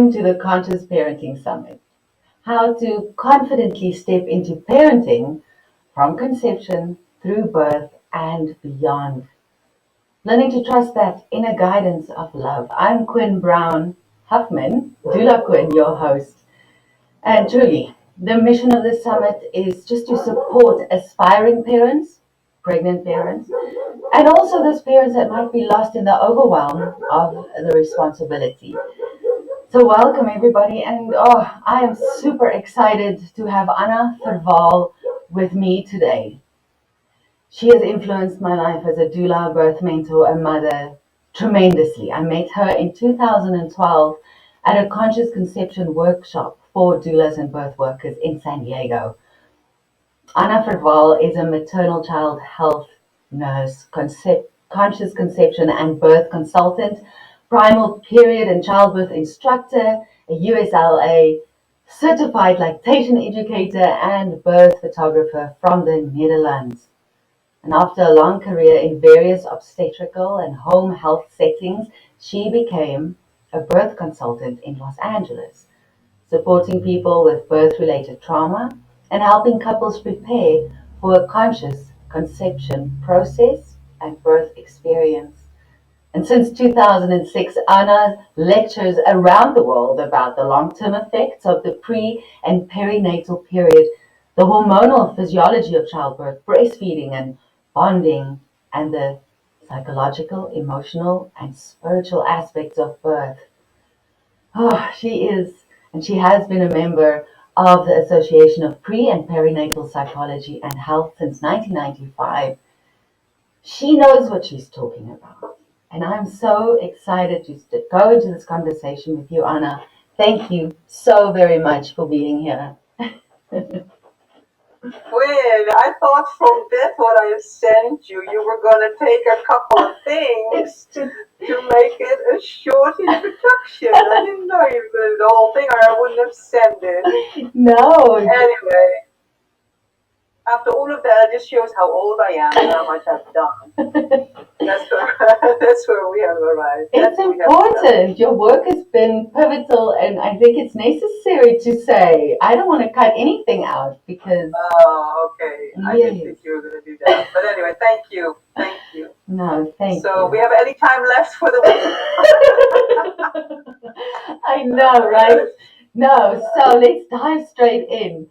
Welcome to the Conscious Parenting Summit. How to confidently step into parenting from conception through birth and beyond. Learning to trust that inner guidance of love. I'm Quinn Brown Huffman, DOULA Quinn, your host. And truly, the mission of this summit is just to support aspiring parents, pregnant parents, and also those parents that might be lost in the overwhelm of the responsibility. So welcome everybody, and I am super excited to have Anna Verwaal with me today. She has influenced my life as a doula, a birth mentor, a mother tremendously. I met her in 2012 at a conscious conception workshop for doulas and birth workers in San Diego. Anna Verwaal is a maternal child health nurse, conscious conception and birth consultant, primal period and childbirth instructor, a USLA certified lactation educator, and birth photographer from the Netherlands. And after a long career in various obstetrical and home health settings, she became a birth consultant in Los Angeles, supporting people with birth-related trauma and helping couples prepare for a conscious conception process and birth experience. And since 2006, Anna lectures around the world about the long-term effects of the pre- and perinatal period, the hormonal physiology of childbirth, breastfeeding and bonding, and the psychological, emotional, and spiritual aspects of birth. She is, and she has been a member of the Association of Pre- and Perinatal Psychology and Health since 1995. She knows what she's talking about. And I'm so excited to go into this conversation with you, Anna. Thank you so very much for being here. Well, I thought from that what I sent you, you were going to take a couple of things to make it a short introduction. I didn't know you were going to do the whole thing, or I wouldn't have sent it. No. Anyway, after all of that, it just shows how old I am and how much I've done. That's where we have arrived. It's important. Your work has been pivotal, and I think it's necessary to say. I don't want to cut anything out because. Oh, okay. I Yes. didn't think you were going to do that. But anyway, thank you. Thank you. No, thank you. So we have any time left for the week? I know, right? No, so let's dive straight in.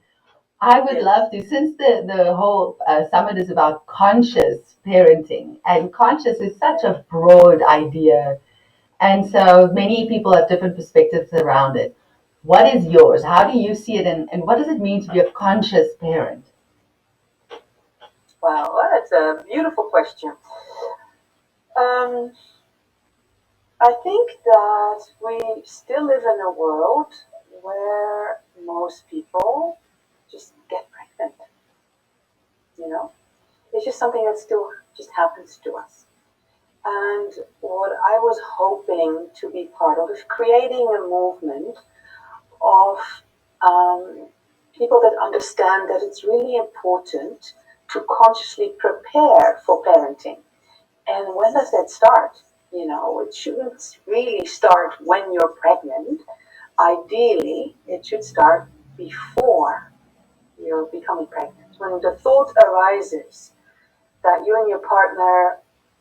I would Yes. love to, since the whole summit is about conscious parenting, and conscious is such a broad idea. And so many people have different perspectives around it. What is yours? How do you see it? And what does it mean to be a conscious parent? Wow, that's a beautiful question. Um, I think that we still live in a world where most people just get pregnant. You know, it's just something that still just happens to us. And what I was hoping to be part of is creating a movement of um, people that understand that it's really important to consciously prepare for parenting. And when does that start? You know, it shouldn't really start when you're pregnant. Ideally, it should start before you're becoming pregnant. When the thought arises that you and your partner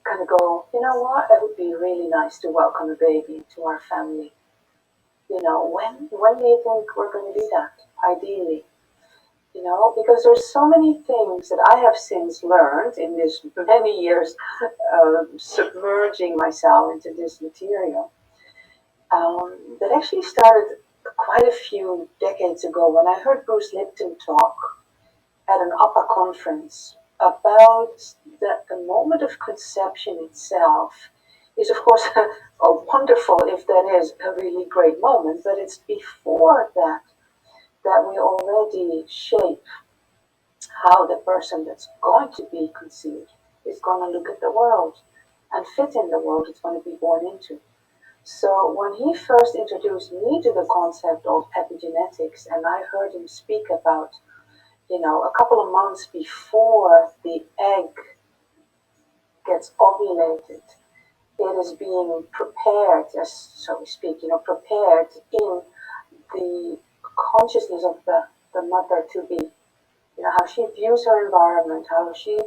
kind of go, you know what, it would be really nice to welcome a baby into our family. You know, when do you think we're going to do that? Ideally, you know, because there's so many things that I have since learned in this many years submerging myself into this material that actually started quite a few decades ago when I heard Bruce Lipton talk at an upper conference about the moment of conception itself is of course wonderful if that is a really great moment, but it's before that we already shape how the person that's going to be conceived is going to look at the world and fit in the world it's going to be born into. So when he first introduced me to the concept of epigenetics, and I heard him speak about, you know, a couple of months before the egg gets ovulated, it is being prepared, as so we speak, prepared in the consciousness of the mother to be. How she views her environment, how she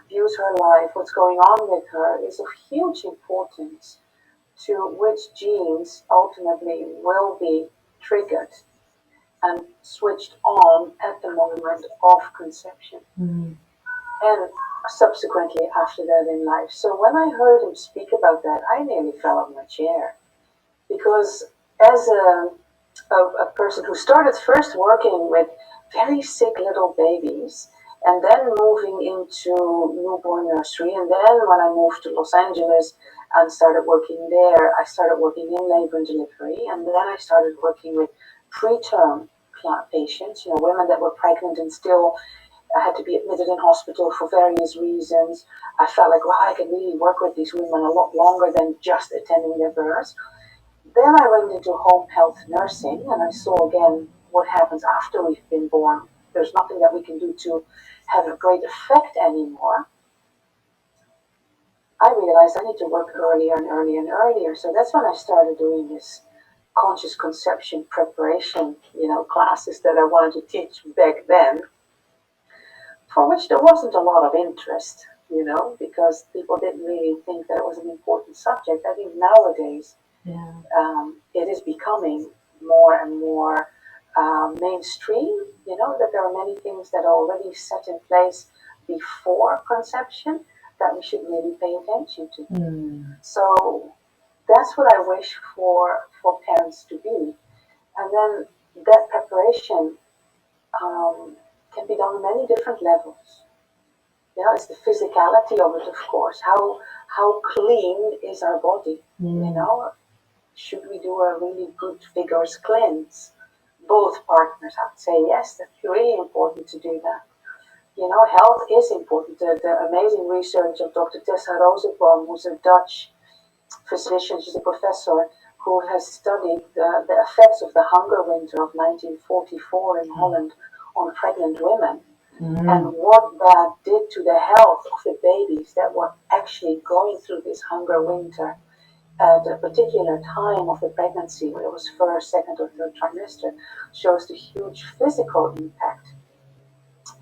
views her life, what's going on with her is of huge importance to which genes ultimately will be triggered and switched on at the moment of conception. Mm. And subsequently after that in life. So when I heard him speak about that, I nearly fell off my chair. Because as a person who started first working with very sick little babies and then moving into newborn nursery, and then when I moved to Los Angeles and started working there, I started working in labor and delivery, and then I started working with preterm patients, women that were pregnant and still had to be admitted in hospital for various reasons. I felt like, wow, I can really work with these women a lot longer than just attending their births. Then I went into home health nursing and I saw again what happens after we've been born. There's nothing that we can do to have a great effect anymore. I realized I need to work earlier and earlier and earlier. So that's when I started doing this conscious conception preparation, classes that I wanted to teach back then, for which there wasn't a lot of interest, because people didn't really think that it was an important subject. I think nowadays Yeah. it is becoming more and more mainstream, that there are many things that are already set in place before conception that we should really pay attention to. Mm. So that's what I wish for parents to be. And then that preparation can be done on many different levels. It's the physicality of it, of course. How clean is our body? Should we do a really good vigorous cleanse? Both partners, I would say yes. That's really important to do that. Health is important. The amazing research of Dr. Tessa Rosenbaum, who's a Dutch physician, she's a professor who has studied the effects of the hunger winter of 1944 in Holland on pregnant women. And what that did to the health of the babies that were actually going through this hunger winter at a particular time of the pregnancy, whether it was first, second, or third trimester, shows the huge physical impact.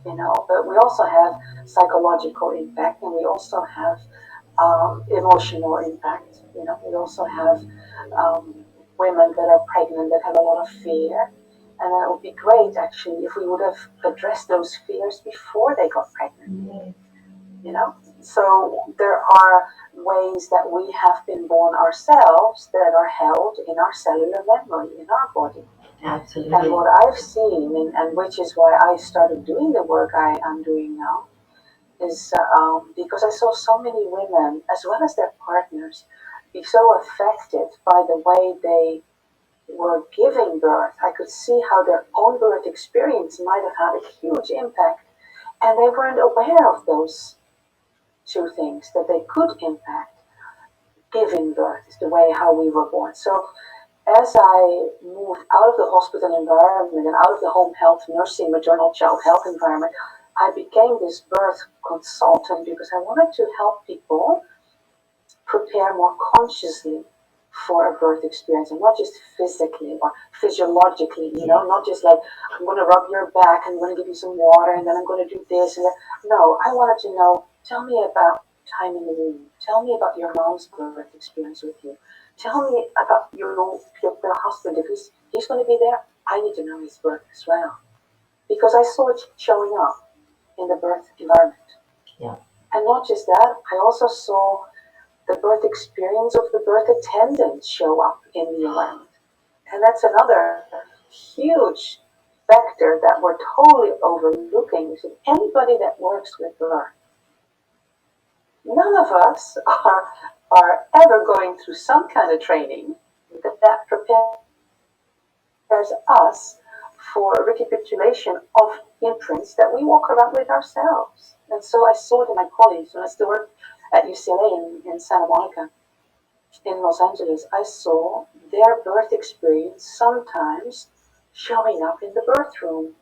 But we also have psychological impact, and we also have emotional impact. We also have women that are pregnant that have a lot of fear. And it would be great, actually, if we would have addressed those fears before they got pregnant. So there are ways that we have been born ourselves that are held in our cellular memory, in our body. Absolutely. And what I've seen, and which is why I started doing the work I am doing now, is because I saw so many women, as well as their partners, be so affected by the way they were giving birth. I could see how their own birth experience might have had a huge impact, and they weren't aware of those two things that they could impact. Giving birth is the way how we were born. So as I moved out of the hospital environment and out of the home health, nursing, maternal child health environment, I became this birth consultant because I wanted to help people prepare more consciously for a birth experience, and not just physically or physiologically, not just like, I'm going to rub your back, I'm going to give you some water, and then I'm going to do this and that. No, I wanted to know, tell me about time in the womb. Tell me about your mom's birth experience with you. Tell me about your husband. If he's going to be there, I need to know his birth as well. Because I saw it showing up in the birth environment. Yeah. And not just that, I also saw the birth experience of the birth attendants show up in the environment. And that's another huge factor that we're totally overlooking. Is that anybody that works with birth, none of us are ever going through some kind of training that prepares us for a recapitulation of imprints that we walk around with ourselves. And so I saw it in my colleagues when I still worked at UCLA in Santa Monica, in Los Angeles. I saw their birth experience sometimes showing up in the birth room.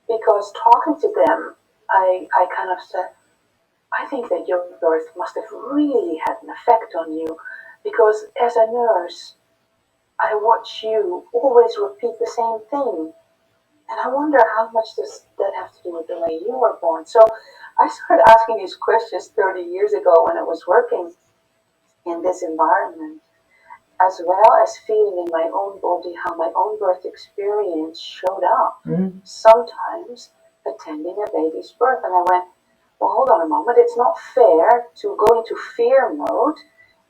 Because talking to them, I kind of said, I think that your birth must have really had an effect on you because as a nurse, I watch you always repeat the same thing. And I wonder how much does that have to do with the way you were born. So I started asking these questions 30 years ago when I was working in this environment, as well as feeling in my own body how my own birth experience showed up. Mm. Sometimes attending a baby's birth. And I went, well, hold on a moment. It's not fair to go into fear mode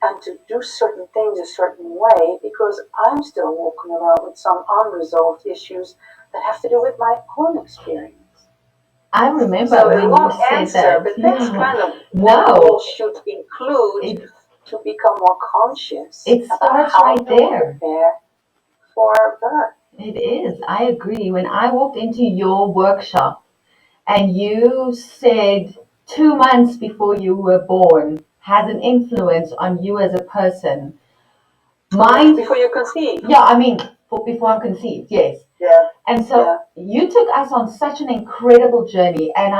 and to do certain things a certain way because I'm still walking around with some unresolved issues that have to do with my own experience. I remember So a when you long said answer, that. but that's Yeah. kind of what we all No, should include it to become more conscious it about starts how right do we there. prepare for birth. It is. I agree. When I walked into your workshop and you said 2 months before you were born has an influence on you as a person. 2 months Mine, before you conceive. yeah, I mean, before I'm conceived, yes. Yeah, And so yeah, you took us on such an incredible journey, and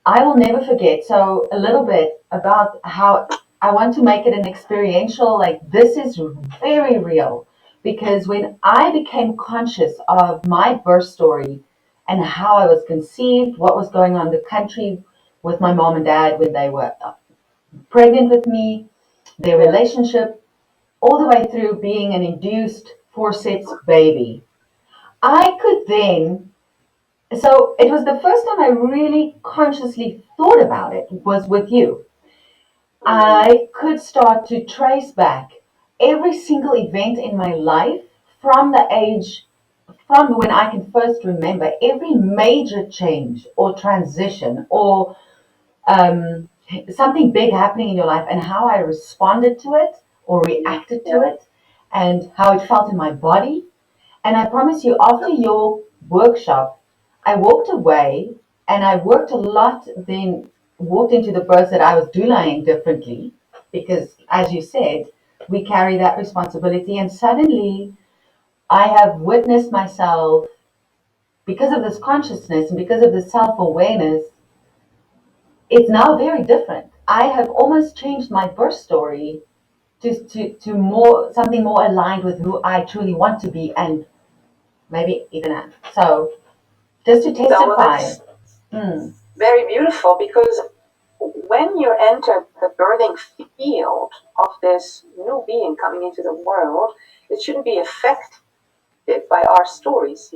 I will never forget. So a little bit about how I want to make it an experiential, like this is very real. Because when I became conscious of my birth story and how I was conceived, what was going on in the country with my mom and dad when they were pregnant with me, their yeah. relationship, all the way through being an induced forceps baby. I could then, so it was the first time I really consciously thought about it was with you. Mm, I could start to trace back every single event in my life from the age, from when I can first remember every major change or transition or um, something big happening in your life and how I responded to it or reacted to yeah. it and how it felt in my body. And I promise you, after your workshop, I walked away and I worked a lot, then walked into the birth that I was doulaing differently because, as you said, we carry that responsibility. And suddenly I have witnessed myself because of this consciousness and because of this self awareness. It's now very different. I have almost changed my birth story to more something more aligned with who I truly want to be and maybe even am. So just to So well, testify. that's Mm, very beautiful because when you enter the birthing field of this new being coming into the world, it shouldn't be affected by our stories,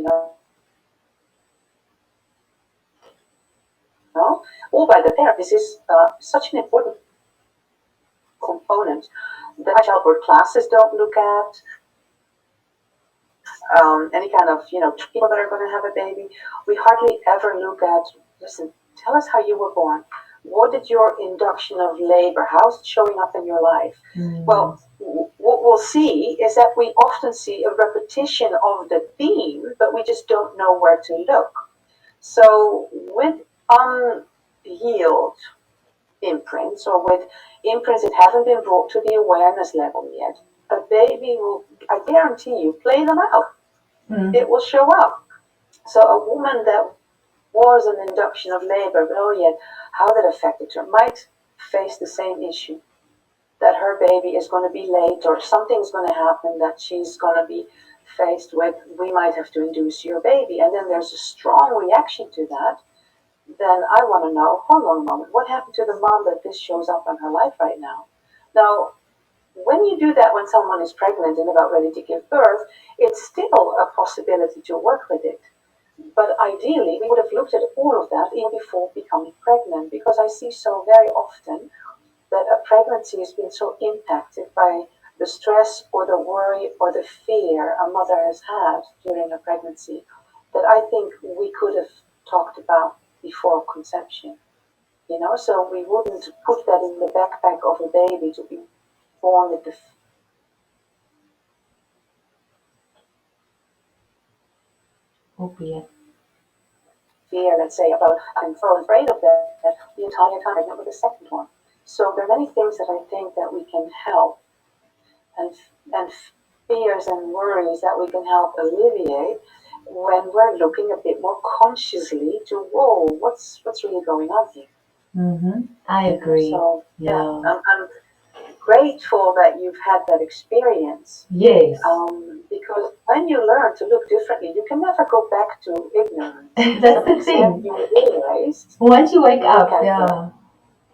or by the parent. This is such an important component that childbirth classes don't look at, any kind of, people that are going to have a baby. We hardly ever look at, listen, tell us how you were born. What did your induction of labor, how's it showing up in your life? mm, Well, what we'll see is that we often see a repetition of the theme, but we just don't know where to look. So with unhealed imprints or with imprints that haven't been brought to the awareness level yet, a baby will, I guarantee you, play them out. mm. It will show up. So a woman that was an induction of labor, but oh yet, how that affected her, might face the same issue. That her baby is going to be late or something's going to happen that she's going to be faced with. We might have to induce your baby. And then there's a strong reaction to that. Then I want to know, hold on a moment, what happened to the mom that this shows up in her life right now? Now, when you do that when someone is pregnant and about ready to give birth, it's still a possibility to work with it. But ideally, we would have looked at all of that even before becoming pregnant, because I see so very often that a pregnancy has been so impacted by the stress or the worry or the fear a mother has had during a pregnancy that I think we could have talked about before conception. So we wouldn't put that in the backpack of a baby to be born with the Opiate. fear, let's say, about I'm so afraid of that the entire time pregnant with the second one. So there are many things that I think that we can help and fears and worries that we can help alleviate when we're looking a bit more consciously to whoa, what's really going on here? I agree. So yeah, Yeah. I'm grateful that you've had that experience. Yes. Because when you learn to look differently, you can never go back to ignorance. To That's some the extent, thing. you realize Once you wake you look up, at the yeah.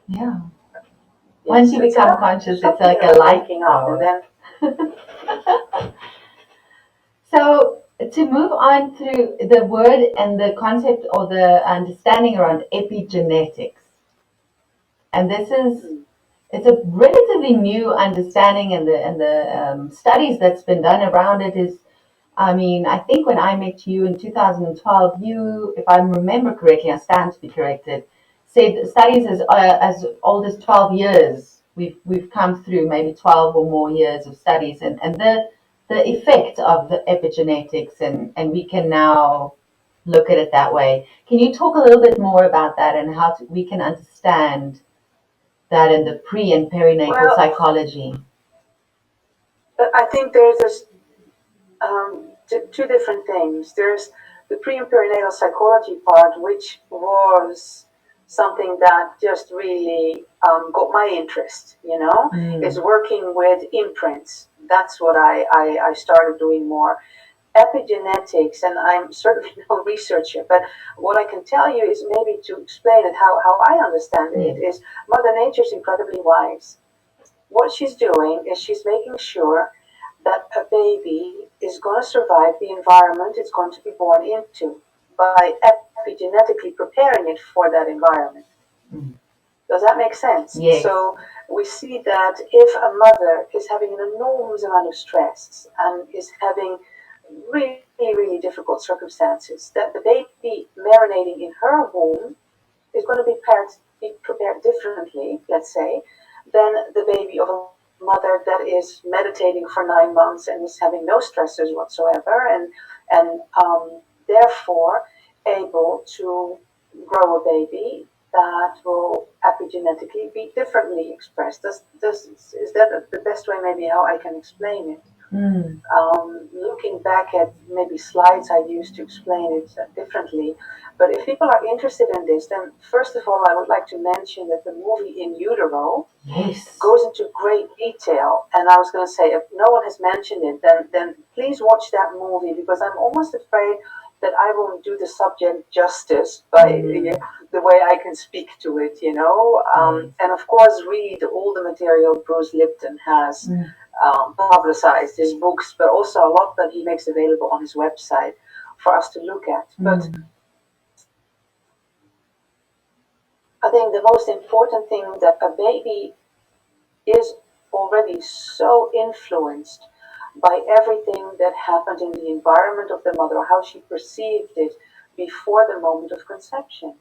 Yeah. Once yes, you it's become about conscious, it's something like a about light waking up, and power. then So, to move on through the word and the concept or the understanding around epigenetics, and this is mm, it's a relatively new understanding, and the studies that's been done around it is, I mean, I think when I met you in 2012, you, if I remember correctly, I stand to be corrected, said studies as old as 12 years. We've come through maybe 12 or more years of studies, and the effect of the epigenetics, and we can now look at it that way. Can you talk a little bit more about that and how we can understand that in the pre and perinatal well, psychology? I think there's this two different things. There's the pre and perinatal psychology part, which was something that just really got my interest, is Mm. working with imprints. That's what I started doing more. Epigenetics, and I'm certainly no researcher, but what I can tell you is maybe to explain it how I understand it Yes. is Mother Nature's incredibly wise. What she's doing is she's making sure that a baby is going to survive the environment it's going to be born into by epigenetically preparing it for that environment. Mm. Does that make sense? Yes. So we see that if a mother is having an enormous amount of stress and is having really, really difficult circumstances, that the baby marinating in her womb is going to be prepared differently, let's say, than the baby of a mother that is meditating for 9 months and is having no stressors whatsoever, and therefore able to grow a baby that will epigenetically be differently expressed. Is that the best way, maybe, how I can explain it? Mm. Looking back at maybe slides I used to explain it differently. But if people are interested in this, then first of all, I would like to mention that the movie In Utero Yes. goes into great detail. And I was going to say, if no one has mentioned it, then please watch that movie, because I'm almost afraid that I won't do the subject justice by Mm. the way I can speak to it. Yes. And of course, read all the material Bruce Lipton has Mm. publicized, his books, but also a lot that he makes available on his website for us to look at. But Mm. I think the most important thing that a baby is already so influenced by everything that happened in the environment of the mother, how she perceived it before the moment of conception.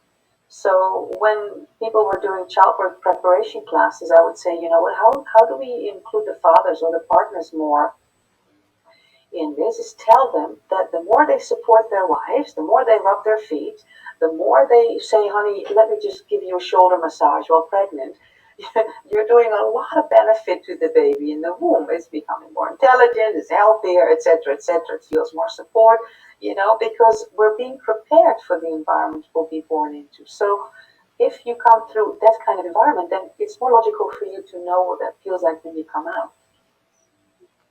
So when people were doing childbirth preparation classes, I would say, how do we include the fathers or the partners more in this? Is tell them that the more they support their wives, the more they rub their feet, the more they say, honey, let me just give you a shoulder massage while pregnant, you're doing a lot of benefit to the baby in the womb. It's becoming more intelligent, it's healthier, etc., etc. It feels more support, because we're being prepared for the environment we'll be born into. So if you come through that kind of environment, then it's more logical for you to know what that feels like when you come out.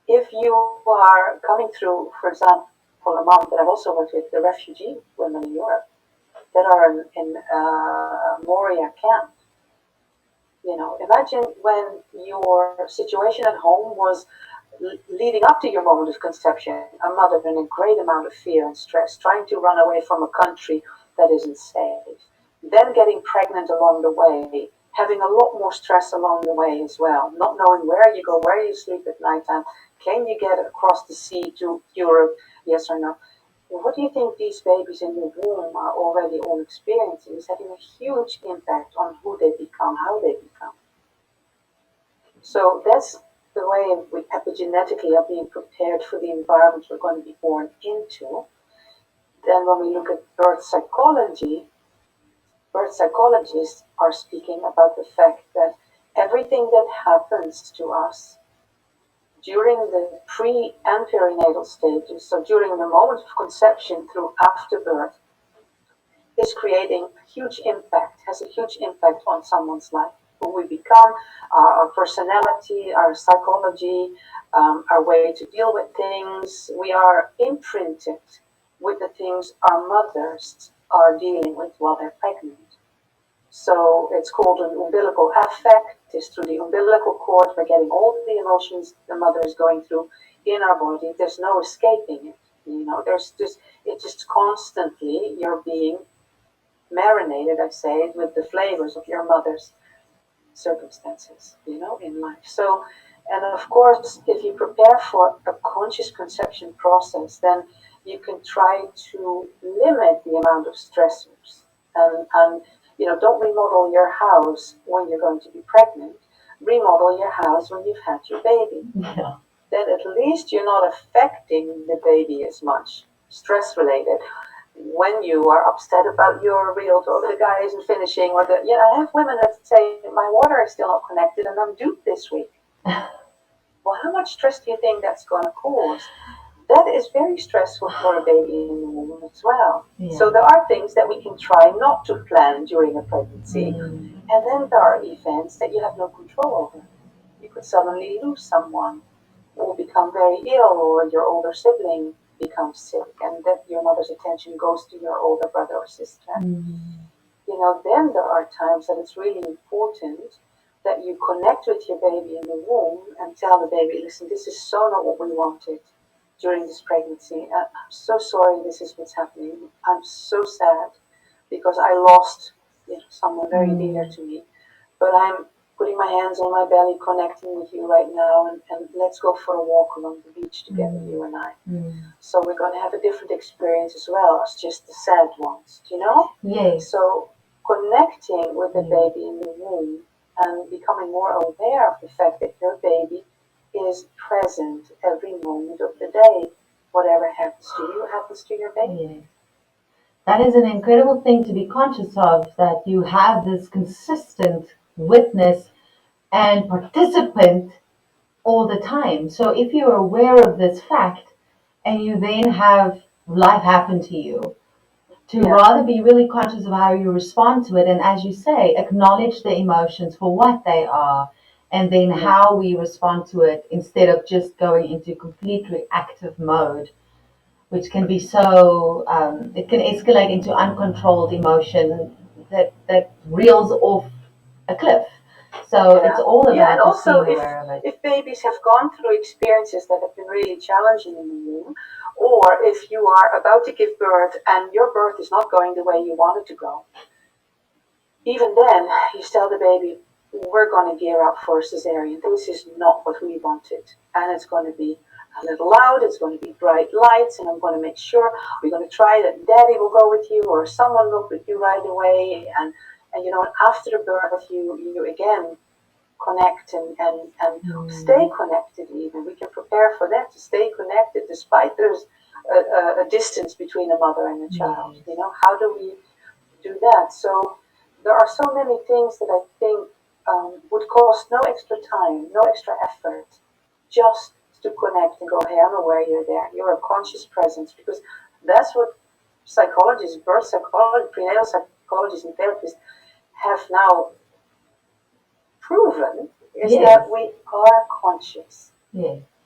If you are coming through, for example, a mom that I've also worked with, the refugee women in Europe that are in Moria camp. Imagine when your situation at home was leading up to your moment of conception, a mother in a great amount of fear and stress, trying to run away from a country that isn't safe, then getting pregnant along the way, having a lot more stress along the way as well, not knowing where you go, where you sleep at nighttime, can you get across the sea to Europe, yes or no? What do you think these babies in the womb are already all experiencing is having a huge impact on who they become, how they become. So that's the way we epigenetically are being prepared for the environment we're going to be born into. Then when we look at birth psychologists are speaking about the fact that everything that happens to us during the pre and perinatal stages, so during the moment of conception through afterbirth, is creating a huge impact, has a huge impact on someone's life. Who we become, our personality, our psychology, our way to deal with things. We are imprinted with the things our mothers are dealing with while they're pregnant. So it's called an umbilical affect. It's through the umbilical cord. We're getting all the emotions the mother is going through in our body. There's no escaping it. There's just it's just constantly you're being marinated, I say, with the flavors of your mother's circumstances, in life. So, and of course, if you prepare for a conscious conception process, then you can try to limit the amount of stressors. And don't remodel your house when you're going to be pregnant. Remodel your house when you've had your baby. Yeah. Then at least you're not affecting the baby as much, stress related when you are upset about your realtor, or the guy isn't finishing, or I have women that say my water is still not connected and I'm due this week. Well, how much stress do you think that's going to cause? That is very stressful for a baby in the womb as well. Yeah. So there are things that we can try not to plan during a pregnancy, and then there are events that you have no control over. You could suddenly lose someone, or become very ill, or your older sibling becomes sick, and that your mother's attention goes to your older brother or sister. Then there are times that it's really important that you connect with your baby in the womb and tell the baby, listen, this is so not what we wanted during this pregnancy. I'm so sorry this is what's happening. I'm so sad because I lost someone very dear to me. But I'm putting my hands on my belly, connecting with you right now, and let's go for a walk along the beach together, you and I. So we're going to have a different experience as well as just the sad ones. Yes. So connecting with the baby in the womb and becoming more aware of the fact that your baby is present every moment of the day. Whatever happens to you happens to your baby. Yes. That is an incredible thing to be conscious of, that you have this consistent witness and participant all the time. So if you're aware of this fact and you then have life happen to you, to rather be really conscious of how you respond to it, and as you say, acknowledge the emotions for what they are, and then how we respond to it instead of just going into complete reactive mode, which can be so, it can escalate into uncontrolled emotion that reels off a cliff. So it's all and about just also being aware of it. if babies have gone through experiences that have been really challenging in the womb, or if you are about to give birth and your birth is not going the way you want it to go, even then you tell the baby, we're going to gear up for a cesarean. This is not what we wanted, and it's going to be a little loud, it's going to be bright lights, and I'm going to make sure we're going to try that daddy will go with you or someone will with you right away, and after the birth you again connect and stay connected. Even we can prepare for that, to stay connected despite there's a distance between a mother and a child. How do we do that? So there are so many things that I think would cost no extra time, no extra effort, just to connect and go, hey, I'm aware you're there. You're a conscious presence, because that's what psychologists, birth psychologists, prenatal psychologists and therapists have now proven, is that we are conscious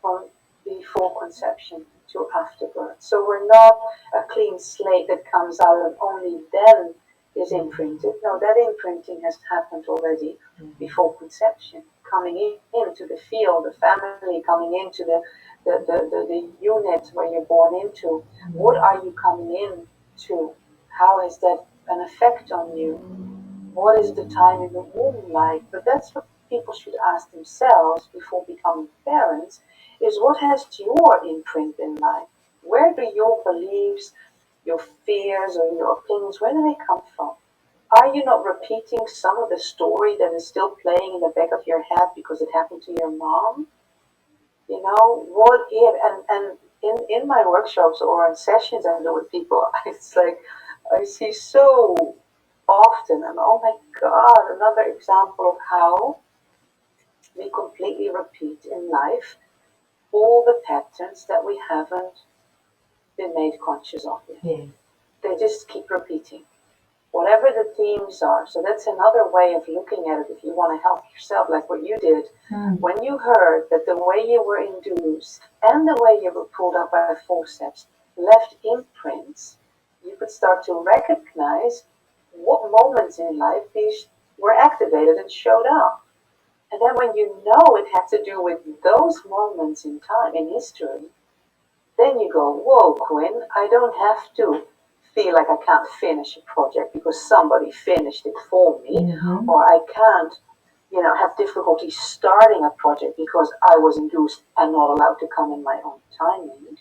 from before conception to after birth. So we're not a clean slate that comes out and only then is imprinted. No, that imprinting has happened already before conception, coming into the field, the family, coming into the unit where you're born into. What are you coming into? How has that an effect on you? What is the time in the womb like? But that's what people should ask themselves before becoming parents, is what has your imprint in life? Where do your beliefs, your fears, or your opinions, where do they come from? Are you not repeating some of the story that is still playing in the back of your head because it happened to your mom? What if, and in my workshops or in sessions I do with people, it's like I see so often, and oh my god, another example of how we completely repeat in life all the patterns that we haven't been made conscious of yet. They just keep repeating. whatever the themes are. So that's another way of looking at it if you want to help yourself, like what you did. Mm. When you heard that the way you were induced and the way you were pulled up by forceps left imprints, you could start to recognize what moments in life these were activated and showed up. And then when you know it had to do with those moments in time, in history, then you go, whoa, Quinn, I don't have to feel like I can't finish a project because somebody finished it for me, Mm-hmm. or I can't, have difficulty starting a project because I was induced and not allowed to come in my own timing.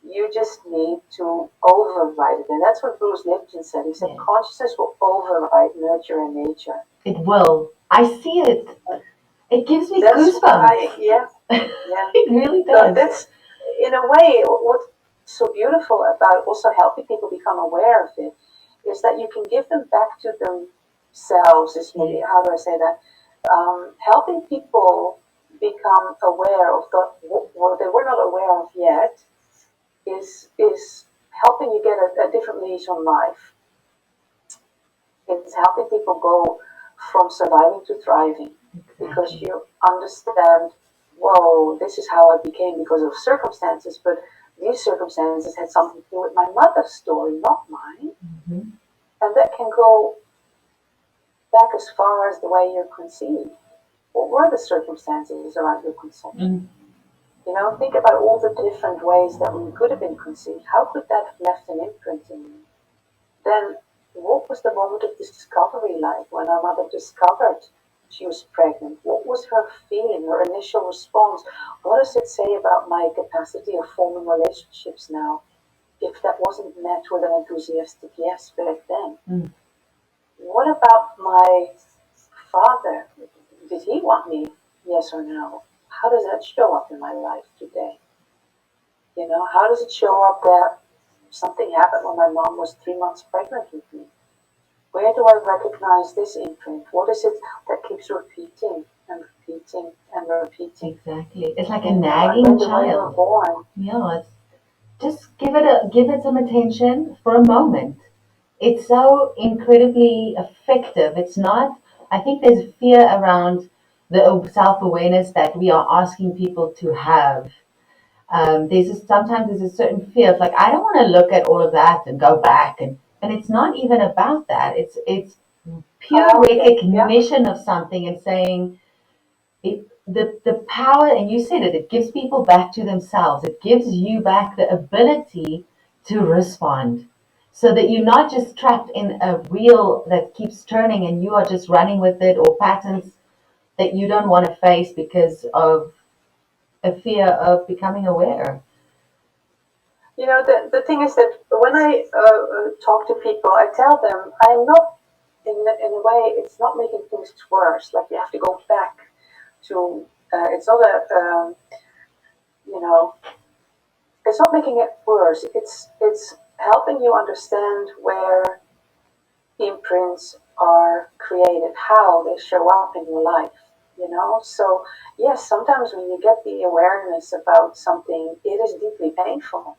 You just need to override it. And that's what Bruce Lipton said. He said, Yes. consciousness will override nurture and nature. It will. I see it. It gives me That's goosebumps. why, yeah, yeah. It really So does. that's, in a way, what's so beautiful about also helping people become aware of it is that you can give them back to themselves. Is maybe Yes. how do I say that? Helping people become aware of what they were not aware of yet is helping you get a different leash on life. It's helping people go from surviving to thriving because Exactly. you understand, whoa, this is how I became because of circumstances, but these circumstances had something to do with my mother's story, not mine. Mm-hmm. And that can go back as far as the way you're conceived. What were the circumstances around your conception? Mm. Think about all the different ways that we could have been conceived. How could that have left an imprint in you? Then, what was the moment of discovery like when our mother discovered she was pregnant? What was her feeling, her initial response? What does it say about my capacity of forming relationships now if that wasn't met with an enthusiastic yes back then? Mm. What about my father? Did he want me? Yes or no? How does that show up in my life today? How does it show up that something happened when my mom was 3 months pregnant with me? Where do I recognize this imprint? What is it that keeps repeating and repeating and repeating? Exactly. It's like a And nagging then the way we're child. born, Yeah, it's just give it some attention for a moment. It's so incredibly effective. It's not, I think there's fear around the self awareness that we are asking people to have. Sometimes there's a certain fear of like, I don't want to look at all of that and go back. And it's not even about that. It's pure okay, yeah, recognition of something and saying, the power, and you said it gives people back to themselves. It gives you back the ability to respond so that you're not just trapped in a wheel that keeps turning and you are just running with it, or patterns that you don't want to face because of a fear of becoming aware. the thing is that when I talk to people, I tell them I'm not, in a way, it's not making things worse. Like you have to go back to, it's not you know, it's not making it worse. It's helping you understand where imprints are created, how they show up in your life. So yes, sometimes when you get the awareness about something, it is deeply painful.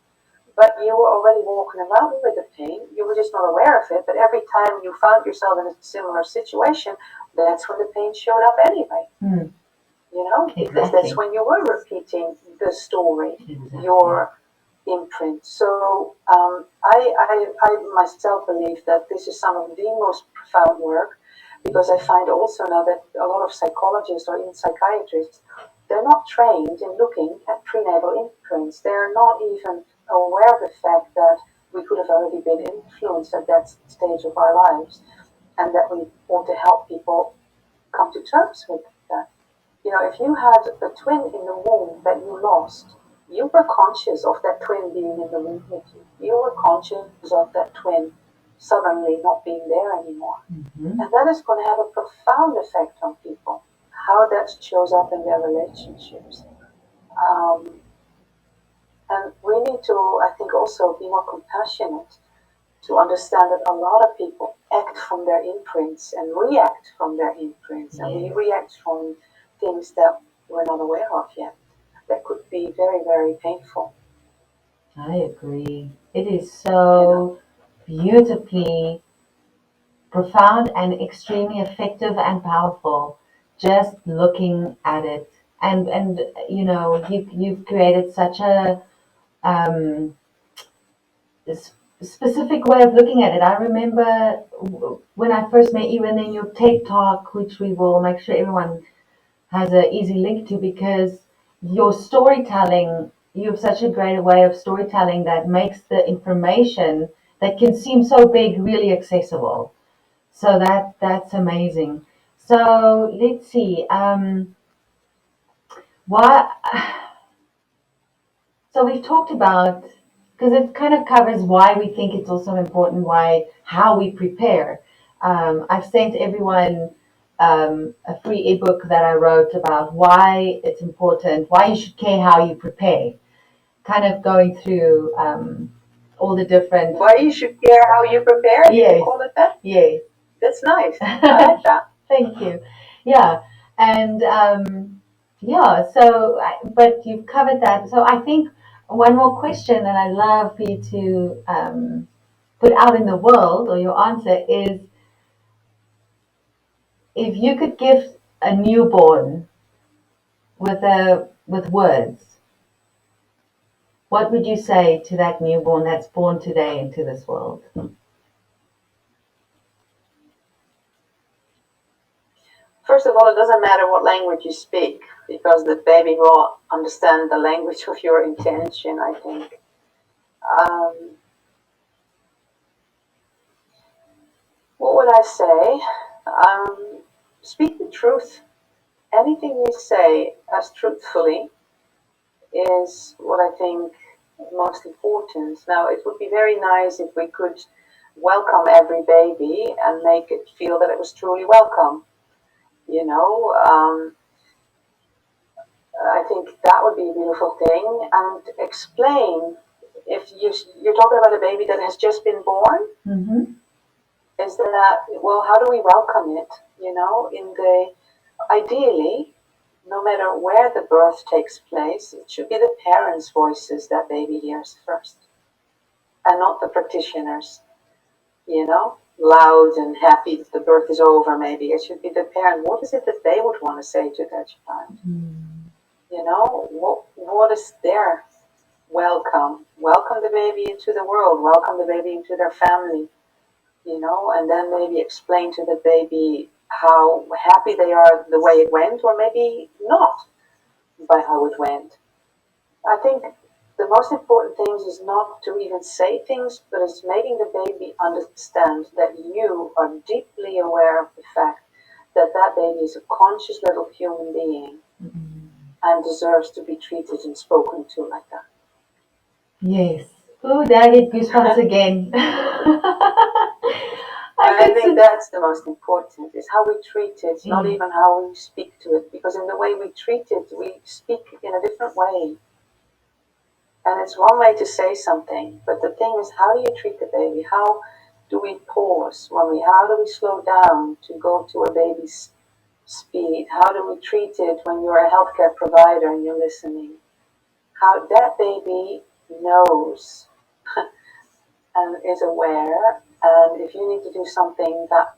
But you were already walking around with the pain. You were just not aware of it. But every time you found yourself in a similar situation, that's when the pain showed up anyway. Hmm. Because that's Exactly. when you were repeating the story, Exactly. your imprint. So I myself believe that this is some of the most profound work because I find also now that a lot of psychologists or even psychiatrists, they're not trained in looking at prenatal imprints. They're not even aware of the fact that we could have already been influenced at that stage of our lives and that we want to help people come to terms with that. If you had a twin in the womb that you lost, you were conscious of that twin being in the womb with you. You were conscious of that twin suddenly not being there anymore. Hmm. And that is going to have a profound effect on people, how that shows up in their relationships. Um, and we need to, I think, also be more compassionate to understand that a lot of people act from their imprints and react from their imprints, and we Yes, react from things that we're not aware of yet. That could be very, very painful. I agree. It is You know, so beautifully profound and extremely effective and powerful. Just looking at it, and you've created such a um, specific way of looking at it. I remember when I first met you, and then your TED Talk, which we will make sure everyone has an easy link to, because your storytelling, you have such a great way of storytelling that makes the information that can seem so big really accessible. So that's amazing. So let's see. Why? So we've talked about, because it kind of covers why we think it's also important, why how we prepare. I've sent everyone a free ebook that I wrote about why it's important, why you should care how you prepare. Kind of going through all the different. Why you should care how you prepare? Yes. You call it that? Yes. That's nice. I like that. Thank you. Yeah, and yeah. So, but you've covered that. So I think one more question that I'd love for you to put out in the world, or your answer is, if you could gift a newborn with words, what would you say to that newborn that's born today into this world? First of all, it doesn't matter what language you speak because the baby will understand the language of your intention, I think. Um, what would I say? Speak the truth. Anything you say as truthfully is what I think most important. Now, it would be very nice if we could welcome every baby and make it feel that it was truly welcome. You know, I think that would be a beautiful thing. And explain if you're talking about a baby that has just been born, Mm-hmm. is that, well, how do we welcome it? You know, in the ideally, no matter where the birth takes place, it should be the parents' voices that baby hears first, and not the practitioners. You know, loud and happy that the birth is over. Maybe it should be the parent. What is it that they would want to say to their child? You know, what is their welcome? Welcome the baby into the world. Welcome the baby into their family. You know, and then maybe explain to the baby how happy they are the way it went, or maybe not by how it went. I think the most important thing is not to even say things, but it's making the baby understand that you are deeply aware of the fact that that baby is a conscious little human being and deserves to be treated and spoken to like that. Yes. Oh, did I get goosebumps again? I think that's the most important, is how we treat it, not Yeah. even how we speak to it, because in the way we treat it, we speak in a different way. And it's one way to say something, but the thing is, how do you treat the baby? How do we pause how do we slow down to go to a baby's speed? How do we treat it when you're a healthcare provider and you're listening? How that baby knows and is aware, and if you need to do something that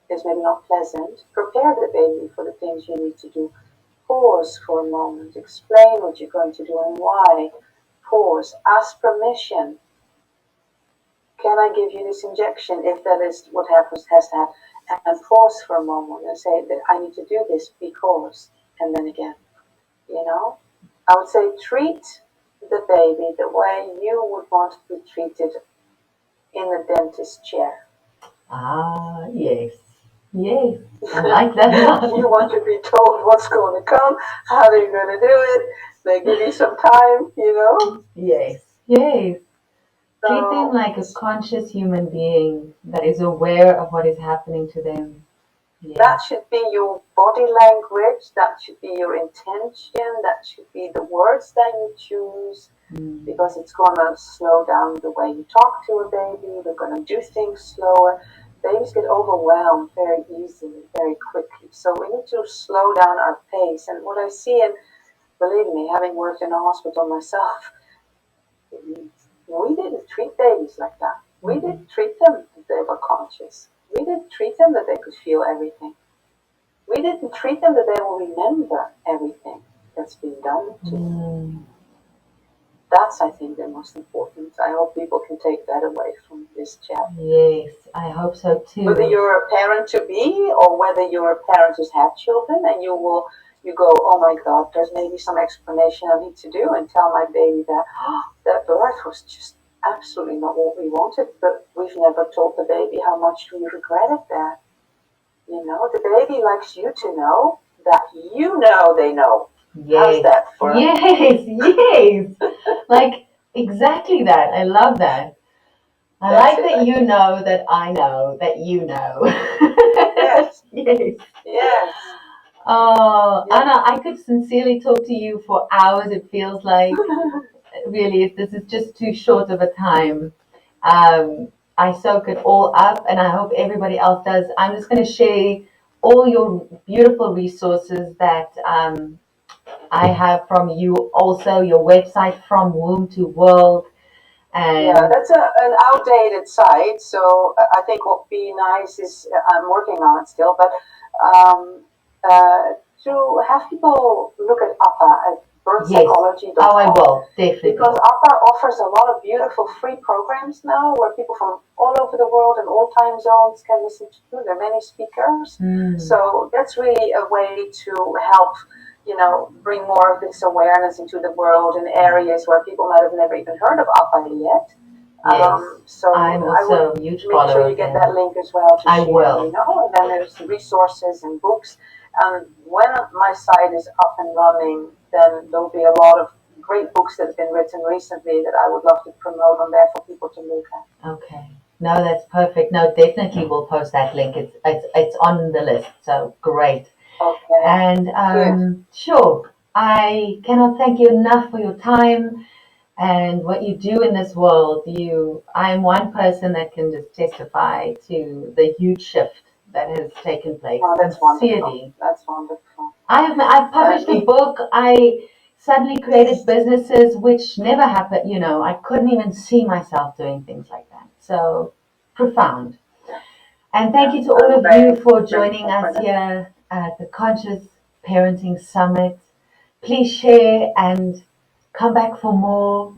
is maybe not pleasant, prepare the baby for the things you need to do. Pause for a moment, explain what you're going to do and why. Pause, ask permission. Can I give you this injection if that is what happens, has to happen? And pause for a moment and say that I need to do this because, and then again, you know? I would say treat the baby the way you would want to be treated in the dentist chair. Ah, yes. Yes. I like that a lot. You want to be told what's going to come, how they're going to do it. They give you some time, you know? Yes. Yes. Treat them So like a conscious human being that is aware of what is happening to them. that Yes. should be your body language, that should be your intention, that should be the words that you choose, Mm. because it's going to slow down the way you talk to a baby. They're going to do things slower. Babies get overwhelmed very easily, very quickly. So we need to slow down our pace. And what I see, and believe me, having worked in a hospital myself, we didn't treat babies like that. We didn't treat them if they were conscious. we didn't treat them that they could feel everything. We didn't treat them that they will remember everything that's been done to them. Mm. That's, I think, the most important. I hope people can take that away from this chat. Yes, I hope so Whether too. you're a parent to be or whether you're a parent who's had children and you go, oh my God, there's maybe some explanation I need to do and tell my baby that that birth was just absolutely not what we wanted, but we've never told the baby how much we regretted that. You know, the baby likes you to know that you know they know. How's Yes, that for yes, yes. Like exactly that. I love that. I that's like it, that I you think. know that I know that you know. Yes, Yes. yes, Oh, yes. Anna, I could sincerely talk to you for hours. It feels like really this is just too short of a time. I soak it all up, and I hope everybody else does. I'm just going to share all your beautiful resources that I have from you, also your website from womb to world, Yeah, and that's an outdated site. So I think what would be nice is I'm working on it still, but um, to have people look at APA at yes, oh, I birthpsychology.com will because definitely. APA offers a lot of beautiful free programs now where people from all over the world and all time zones can listen to. There are many speakers. Mm, So that's really a way to help, bring more of this awareness into the world in areas where people might have never even heard of APA yet. yes, So I'm I would also a huge make sure follower you of get that them. link as well to I share, will. and then there's resources and books. And when my site is up and running, then there'll be a lot of great books that have been written recently that I would love to promote on there for people to look at. Okay. No, that's perfect. No, definitely we'll post that link. It's on the list. So great. Okay, And good. sure, I cannot thank you enough for your time and what you do in this world. I'm one person that can just testify to the huge shift that has taken place. Oh, that's wonderful. Sincerely, That's wonderful. I've published a Me, book. I suddenly created businesses which never happened. I couldn't even see myself doing things like that. So profound. yeah, And thank yeah. you to all I'm of you very for joining grateful for us that. here at the Conscious Parenting Summit. Please share and come back for more.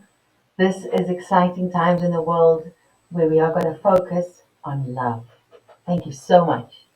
This is exciting times in the world where we are going to focus on love. Thank you so much.